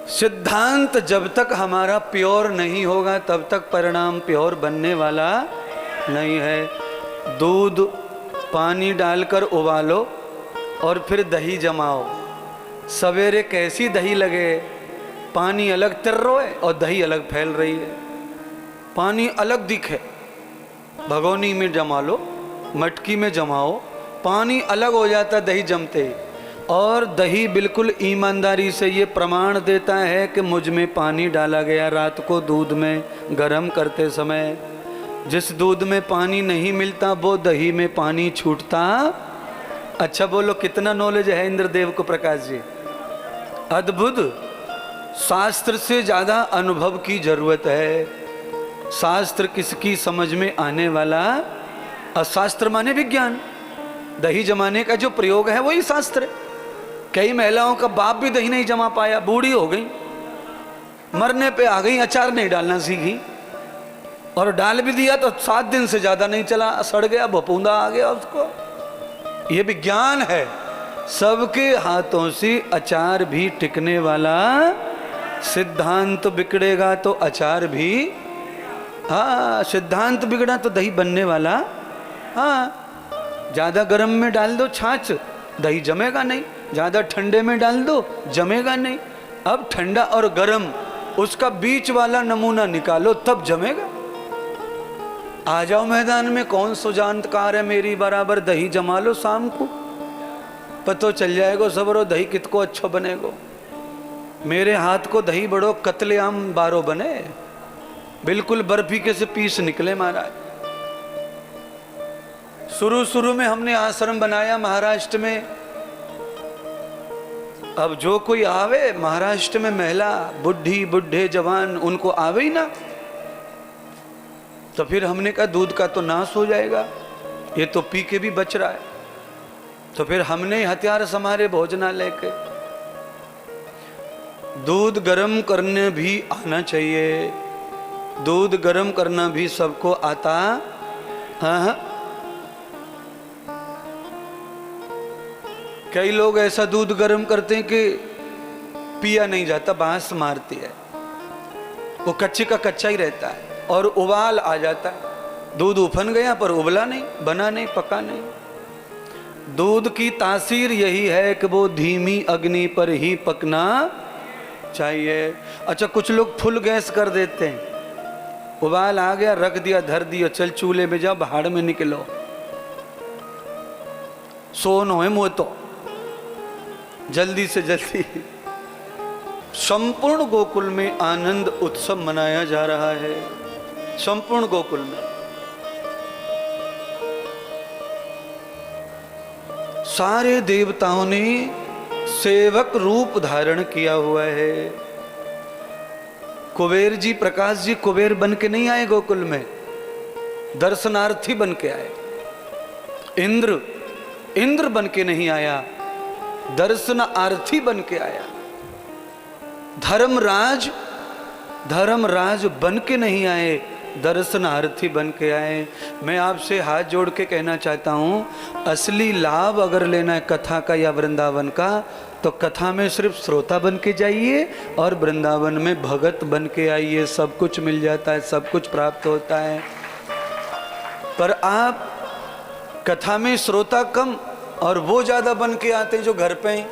सिद्धांत जब तक हमारा प्योर नहीं होगा तब तक परिणाम प्योर बनने वाला नहीं है। दूध पानी डालकर उबालो और फिर दही जमाओ, सवेरे कैसी दही लगे, पानी अलग तिर रहा है और दही अलग फैल रही है। पानी अलग दिखे, भगोनी में जमा लो, मटकी में जमाओ, पानी अलग हो जाता दही जमते ही। और दही बिल्कुल ईमानदारी से ये प्रमाण देता है कि मुझ में पानी डाला गया रात को दूध में गर्म करते समय। जिस दूध में पानी नहीं मिलता वो दही में पानी छूटता। अच्छा बोलो कितना नॉलेज है इंद्रदेव को प्रकाश जी, अद्भुत। शास्त्र से ज़्यादा अनुभव की जरूरत है। शास्त्र किसकी समझ में आने वाला, अशास्त्र माने विज्ञान। दही जमाने का जो प्रयोग है वही शास्त्र है। कई महिलाओं का बाप भी दही नहीं जमा पाया, बूढ़ी हो गई, मरने पे आ गई, अचार नहीं डालना सीखी, और डाल भी दिया तो 7 दिन से ज्यादा नहीं चला, सड़ गया, भपूंदा आ गया उसको। ये विज्ञान है। सबके हाथों से अचार भी टिकने वाला। सिद्धांत बिगड़ेगा तो अचार भी, हाँ सिद्धांत बिगड़ा तो दही बनने वाला। हाँ ज्यादा गर्म में डाल दो छाछ, दही जमेगा नहीं। ज्यादा ठंडे में डाल दो, जमेगा नहीं। अब ठंडा और गर्म उसका बीच वाला नमूना निकालो तब जमेगा। आ जाओ मैदान में, कौन सुजानकार है मेरी बराबर, दही जमा लो शाम को, पतो चल जाएगा सबरो दही कितको अच्छा बनेगो। मेरे हाथ को दही बड़ो कतलेआम बारो बने, बिल्कुल बर्फी के से पीस निकले महाराज। शुरू में हमने आश्रम बनाया महाराष्ट्र में। अब जो कोई आवे महाराष्ट्र में, महिला बुढ़ी बुढ़े जवान, उनको आवे ही ना, तो फिर हमने कहा दूध का तो नाश हो जाएगा, ये तो पी के भी बच रहा है। तो फिर हमने हथियार संभाले भोजनालय के। दूध गर्म करने भी आना चाहिए, दूध गर्म करना भी सबको आता। हाँ कई लोग ऐसा दूध गर्म करते हैं कि पिया नहीं जाता, बांस मारती है, वो कच्चे का कच्चा ही रहता है और उबाल आ जाता है। दूध उफन गया पर उबला नहीं, बना नहीं, पका नहीं। दूध की तासीर यही है कि वो धीमी अग्नि पर ही पकना चाहिए। अच्छा कुछ लोग फुल गैस कर देते हैं, उबाल आ गया, रख दिया, धर दिया, चल चूल्हे में जाओ, भाड़ में निकलो, सोनो है मुँह तो जल्दी से जल्दी। संपूर्ण गोकुल में आनंद उत्सव मनाया जा रहा है, संपूर्ण गोकुल में। सारे देवताओं ने सेवक रूप धारण किया हुआ है। कुबेर जी, प्रकाश जी कुबेर बन के नहीं आए गोकुल में, दर्शनार्थी बन के आए। इंद्र बन के नहीं आया, दर्शनार्थी बन के आया। धर्मराज बन के नहीं आए, दर्शनार्थी बन के आए। मैं आपसे हाथ जोड़ के कहना चाहता हूँ, असली लाभ अगर लेना है कथा का या वृंदावन का, तो कथा में सिर्फ श्रोता बन के जाइए और वृंदावन में भगत बन के आइए। सब कुछ मिल जाता है, सब कुछ प्राप्त होता है। पर आप कथा में श्रोता कम और वो ज्यादा बन के आते हैं जो घर पे हैं,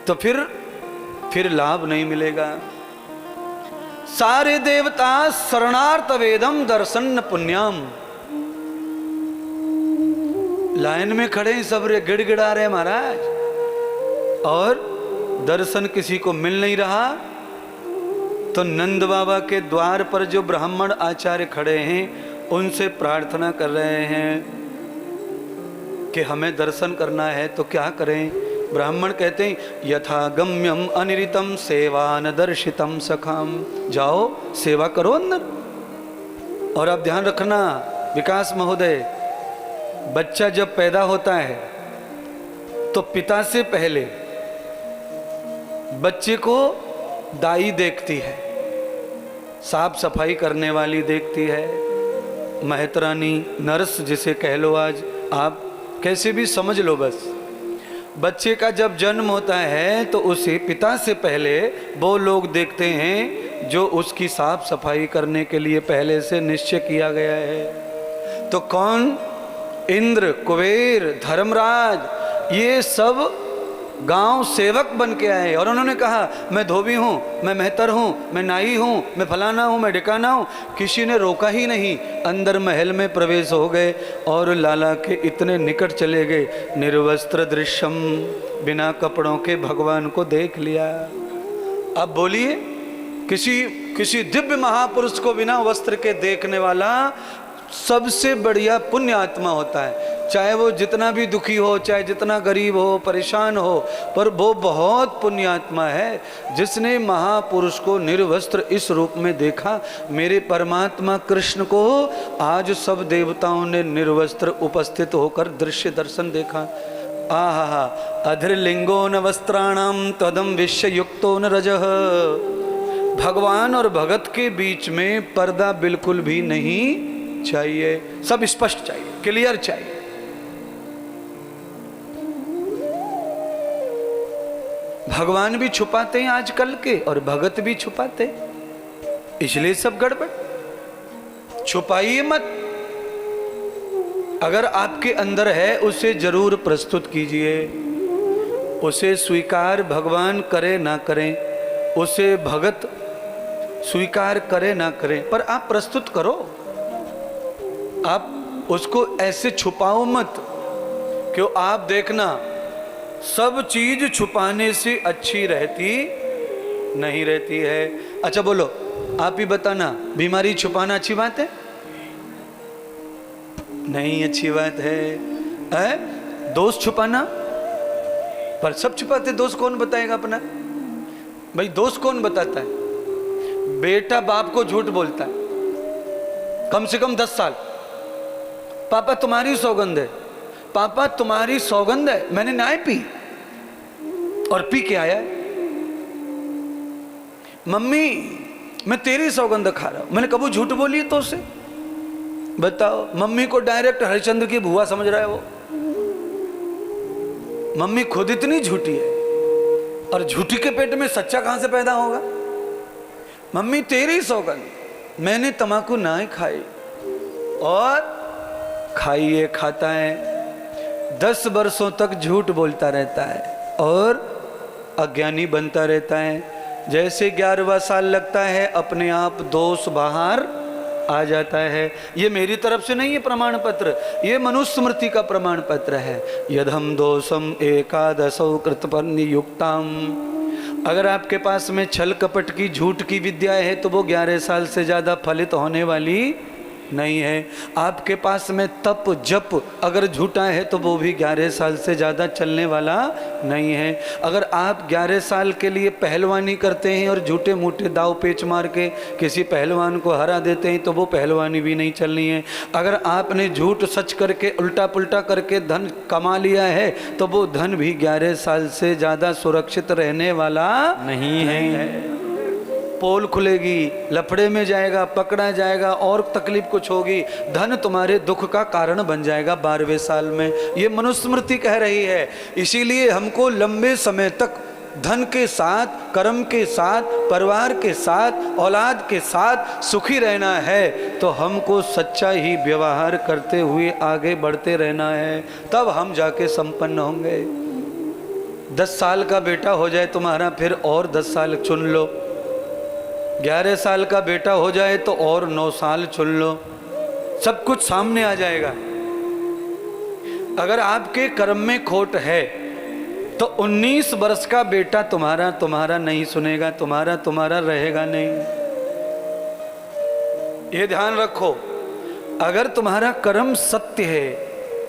तो फिर लाभ नहीं मिलेगा। सारे देवता शरणार्थ वेदम दर्शन पुण्यम, लाइन में खड़े हैं, सब गिड़गिड़ा रहे महाराज, और दर्शन किसी को मिल नहीं रहा। तो नंद बाबा के द्वार पर जो ब्राह्मण आचार्य खड़े हैं उनसे प्रार्थना कर रहे हैं कि हमें दर्शन करना है, तो क्या करें। ब्राह्मण कहते हैं यथा गम्यम अनिरितम सेवा न दर्शितम सखाम, जाओ सेवा करो अंदर। और आप ध्यान रखना विकास महोदय, बच्चा जब पैदा होता है तो पिता से पहले बच्चे को दाई देखती है, साफ सफाई करने वाली देखती है, महतरानी, नर्स जिसे कह लो, आज आप कैसे भी समझ लो बस। बच्चे का जब जन्म होता है तो उसे पिता से पहले वो लोग देखते हैं जो उसकी साफ सफाई करने के लिए पहले से निश्चय किया गया है। तो कौन? इंद्र, कुबेर, धर्मराज, ये सब गांव सेवक बन के आए और उन्होंने कहा मैं धोबी हूँ, मैं मेहतर हूँ, मैं नाई हूँ, मैं फलाना हूँ, मैं ढिकाना हूँ। किसी ने रोका ही नहीं, अंदर महल में प्रवेश हो गए और लाला के इतने निकट चले गए। निर्वस्त्र दृश्यम, बिना कपड़ों के भगवान को देख लिया। अब बोलिए, किसी दिव्य महापुरुष को बिना वस्त्र के देखने वाला सबसे बढ़िया पुण्य आत्मा होता है। चाहे वो जितना भी दुखी हो, चाहे जितना गरीब हो, परेशान हो, पर वो बहुत पुण्य आत्मा है जिसने महापुरुष को निर्वस्त्र इस रूप में देखा। मेरे परमात्मा कृष्ण को आज सब देवताओं ने निर्वस्त्र उपस्थित होकर दृश्य दर्शन देखा। आहा, अधर्लिंगो न वस्त्राणाम तदम विश्व युक्तो न रजः। भगवान और भगत के बीच में पर्दा बिल्कुल भी नहीं चाहिए, सब स्पष्ट चाहिए, क्लियर चाहिए। भगवान भी छुपाते हैं आजकल के और भगत भी छुपाते, इसलिए सब गड़बड़। छुपाइए मत, अगर आपके अंदर है उसे जरूर प्रस्तुत कीजिए। उसे स्वीकार भगवान करे ना करें, उसे भगत स्वीकार करे ना करें, पर आप प्रस्तुत करो। आप उसको ऐसे छुपाओ मत। क्यों? आप देखना, सब चीज छुपाने से अच्छी रहती नहीं रहती है। अच्छा बोलो, आप ही बताना, बीमारी छुपाना अच्छी बात है? नहीं अच्छी बात है। दोस्त छुपाना, पर सब छुपाते, दोस्त कौन बताएगा अपना? भाई दोस्त कौन बताता है? बेटा बाप को झूठ बोलता है कम से कम 10 साल। पापा तुम्हारी सौगंध है, पापा तुम्हारी सौगंध है, मैंने नाय पी और पी के आया। मम्मी मैं तेरी सौगंध खा रहा हूं, मैंने कभी झूठ बोली है तो उसे बताओ। मम्मी को डायरेक्ट हरिश्चंद्र की बुआ समझ रहा है वो। मम्मी खुद इतनी झूठी है और झूठी के पेट में सच्चा कहां से पैदा होगा? मम्मी तेरी सौगंध, मैंने तंबाकू ना खाई और खाइए खाता है। 10 वर्षों तक झूठ बोलता रहता है और अज्ञानी बनता रहता है। जैसे 11वां साल लगता है अपने आप दोष बाहर आ जाता है। ये मेरी तरफ से नहीं है प्रमाण पत्र, ये मनुस्मृति का प्रमाण पत्र है। यदहम दोषम एकादशौ कृतपन्नि युक्ताम। अगर आपके पास में छल कपट की झूठ की विद्या है तो वो 11 साल से ज़्यादा फलित होने वाली नहीं है। आपके पास में तप जप अगर झूठा है तो वो भी 11 साल से ज़्यादा चलने वाला नहीं है। अगर आप 11 साल के लिए पहलवानी करते हैं और झूठे मूठे दाव पेच मार के किसी पहलवान को हरा देते हैं तो वो पहलवानी भी नहीं चलनी है। अगर आपने झूठ सच करके उल्टा पुल्टा करके धन कमा लिया है तो वो धन भी 11 साल से ज़्यादा सुरक्षित रहने वाला नहीं है। पोल खुलेगी, लफड़े में जाएगा, पकड़ा जाएगा और तकलीफ कुछ होगी। धन तुम्हारे दुख का कारण बन जाएगा 12वें साल में। ये मनुस्मृति कह रही है। इसीलिए हमको लंबे समय तक धन के साथ, कर्म के साथ, परिवार के साथ, औलाद के साथ सुखी रहना है तो हमको सच्चा ही व्यवहार करते हुए आगे बढ़ते रहना है, तब हम जाके संपन्न होंगे। 10 साल का बेटा हो जाए तुम्हारा, फिर और 10 साल चुन लो। 11 साल का बेटा हो जाए तो और 9 साल चुन लो, सब कुछ सामने आ जाएगा। अगर आपके कर्म में खोट है तो 19 वर्ष का बेटा तुम्हारा नहीं सुनेगा, तुम्हारा रहेगा नहीं। ये ध्यान रखो, अगर तुम्हारा कर्म सत्य है,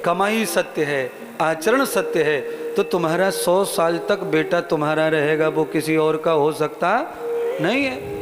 कमाई सत्य है, आचरण सत्य है तो तुम्हारा 100 साल तक बेटा तुम्हारा रहेगा, वो किसी और का हो सकता नहीं है।